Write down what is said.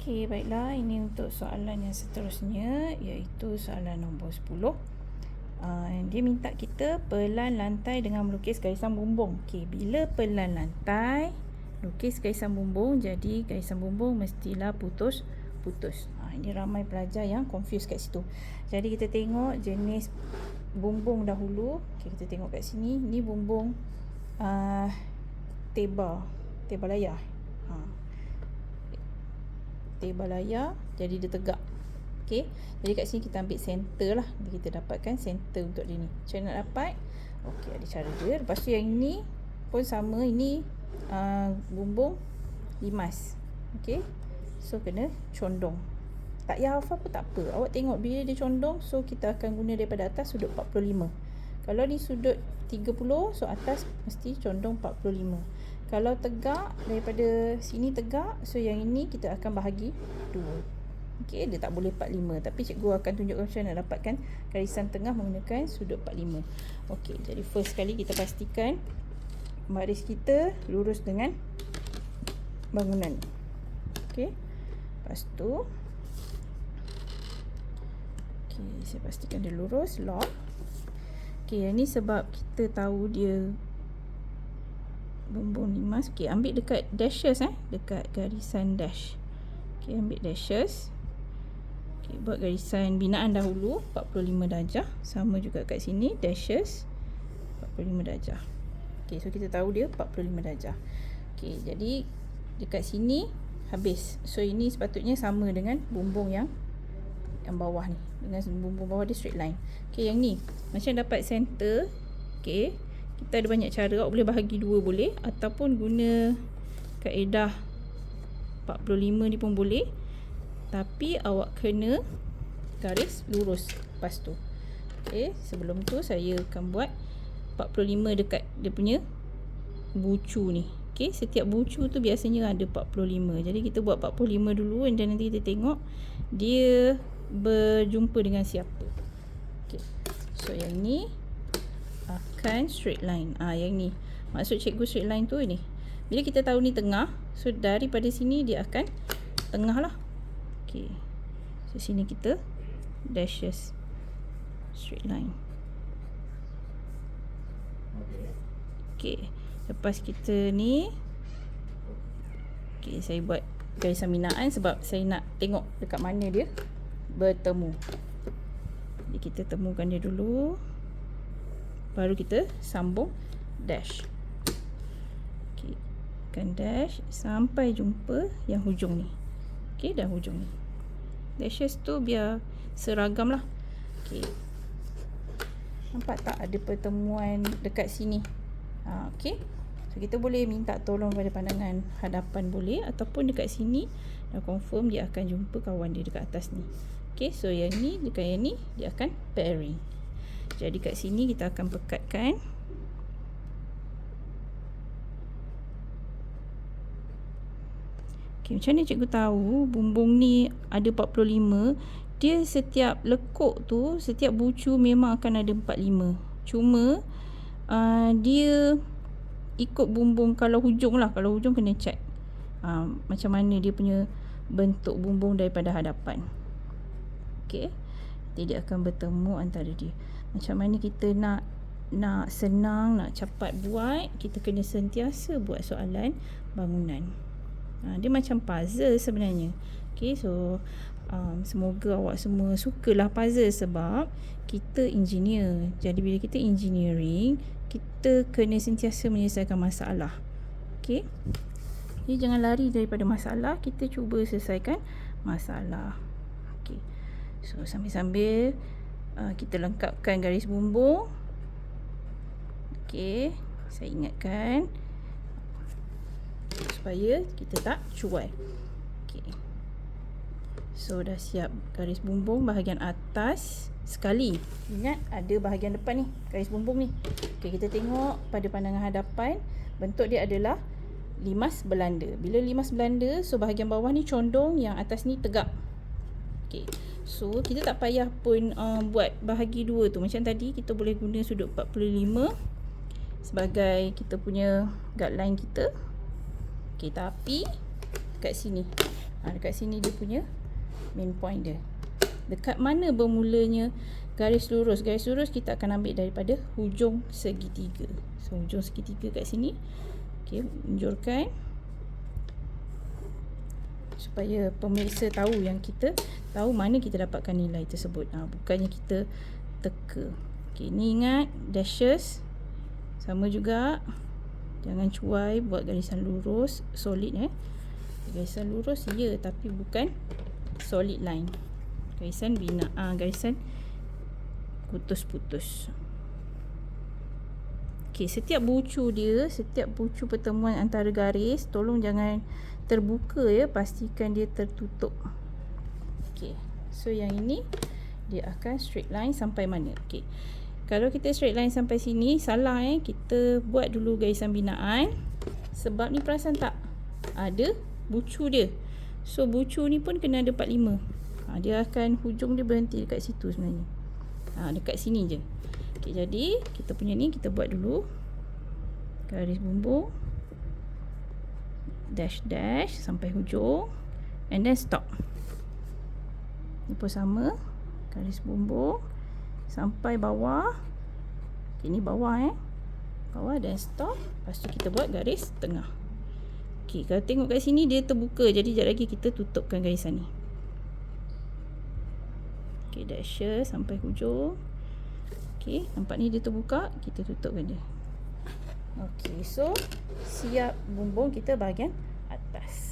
Okey, baiklah, ini untuk soalan yang seterusnya, iaitu soalan nombor 10. Dia minta kita pelan lantai dengan melukis garisan bumbung. Okey, bila pelan lantai, lukis garisan bumbung, jadi garisan bumbung mestilah putus-putus. Ini ramai pelajar yang confuse kat situ. Jadi kita tengok jenis bumbung dahulu. Okey, kita tengok kat sini, ni bumbung teba layar. Teba layar, jadi dia tegak. Okey, jadi kat sini kita ambil center lah. Jadi kita dapatkan center untuk dia ni. Macam mana nak dapat? Okey, ada cara dia. Lepas tu yang ini pun sama. Ini bumbung limas. Okey, so kena condong. Tak payah hafal pun tak apa. Awak tengok bila dia condong, so kita akan guna daripada atas sudut 45. Kalau ni sudut 30, so atas mesti condong 45. Kalau tegak, daripada sini tegak, so yang ini kita akan bahagi 2. Okey, dia tak boleh 45, tapi cikgu akan tunjukkan macam mana nak dapatkan garisan tengah menggunakan sudut 45. Okey, jadi first kali kita pastikan baris kita lurus dengan bangunan. Okey, lepas tu saya pastikan dia lurus, lock. Okey, yang ni sebab kita tahu dia bumbung limas. Okey, ambil dekat dashes, dekat garisan dash. Okey, ambil dashes. Okey, buat garisan binaan dahulu 45 darjah. Sama juga kat sini, dashes 45 darjah. Okey, so kita tahu dia 45 darjah. Okey, jadi dekat sini habis. So ini sepatutnya sama dengan bumbung yang bawah ni. Dengan bumbung bawah dia straight line. Okey, yang ni macam dapat center. Okey, kita ada banyak cara. Awak boleh bahagi 2 boleh, ataupun guna kaedah 45 ni pun boleh. Tapi awak kena garis lurus lepas tu. Okey, sebelum tu saya akan buat 45 dekat dia punya bucu ni. Okey, setiap bucu tu biasanya ada 45. Jadi kita buat 45 dulu, dan nanti kita tengok dia berjumpa dengan siapa. Okey, so yang ni akan straight line. Yang ni maksud cikgu straight line tu ni. Bila kita tahu ni tengah, so daripada sini dia akan tengah lah. Okey, so sini kita dashes straight line. Okey, lepas kita ni, okey, saya buat garisan binaan sebab saya nak tengok dekat mana dia bertemu. Jadi kita temukan dia dulu, baru kita sambung dash. Okey, kan dash sampai jumpa yang hujung ni. Okey, dah hujung ni. Dashes tu biar seragam lah. Okey, nampak tak ada pertemuan dekat sini? Okey, so kita boleh minta tolong pada pandangan hadapan boleh, ataupun dekat sini dah confirm dia akan jumpa kawan dia dekat atas ni. Okey, so yang ni dekat yang ni dia akan pairing. Jadi kat sini kita akan pekatkan. Okey, macam mana cikgu tahu bumbung ni ada 45? Dia setiap lekuk tu, setiap bucu memang akan ada 45. Cuma dia ikut bumbung. Kalau hujung lah, kalau hujung kena check macam mana dia punya bentuk bumbung daripada hadapan. Okey, nanti dia akan bertemu antara dia. Macam mana kita nak senang, nak cepat buat, kita kena sentiasa buat soalan bangunan. Dia macam puzzle sebenarnya. Okey, so semoga awak semua sukalah puzzle, sebab kita engineer. Jadi bila kita engineering, kita kena sentiasa menyelesaikan masalah. Okey, jadi jangan lari daripada masalah, kita cuba selesaikan masalah. Okey, so sambil-sambil kita lengkapkan garis bumbung. Okey, saya ingatkan supaya kita tak cuai. Okey, so dah siap garis bumbung bahagian atas sekali. Ingat ada bahagian depan ni, garis bumbung ni. Okey, kita tengok pada pandangan hadapan, bentuk dia adalah limas Belanda. Bila limas Belanda, so bahagian bawah ni condong, yang atas ni tegak. Okey, so kita tak payah pun buat bahagi 2 tu. Macam tadi kita boleh guna sudut 45 sebagai kita punya guideline kita. Okey, tapi kat sini Dekat sini dia punya main point dia. Dekat mana bermulanya garis lurus? Garis lurus kita akan ambil daripada hujung segitiga. So hujung segitiga kat sini. Okey, unjurkan supaya pemirsa tahu, yang kita tahu mana kita dapatkan nilai tersebut. Bukannya kita teka. Okey, ni ingat dashes sama juga. Jangan cuai, buat garisan lurus solid Garisan lurus ya, tapi bukan solid line. Garisan garisan putus-putus. Okey, setiap bucu pertemuan antara garis, tolong jangan terbuka ya, pastikan dia tertutup. Okey, so yang ini dia akan straight line sampai mana? Okey, kalau kita straight line sampai sini salah kita buat dulu garisan binaan. Sebab ni perasan tak? Ada bucu dia. So bucu ni pun kena ada 45. Dia akan hujung dia berhenti dekat situ sebenarnya. Dekat sini je. Okey, jadi kita punya ni kita buat dulu garis bumbung dash sampai hujung and then stop. Ni pun sama, garis bumbung sampai bawah. Okey, ni bawah bawah dan stop. Lepas tu kita buat garis tengah. Okey, kalau tengok kat sini dia terbuka, jadi sekejap lagi kita tutupkan garisan ni. Okey, dashes sampai hujung. Okey, nampak ni dia terbuka, kita tutupkan dia. Okey, so siap bumbung kita bahagian atas.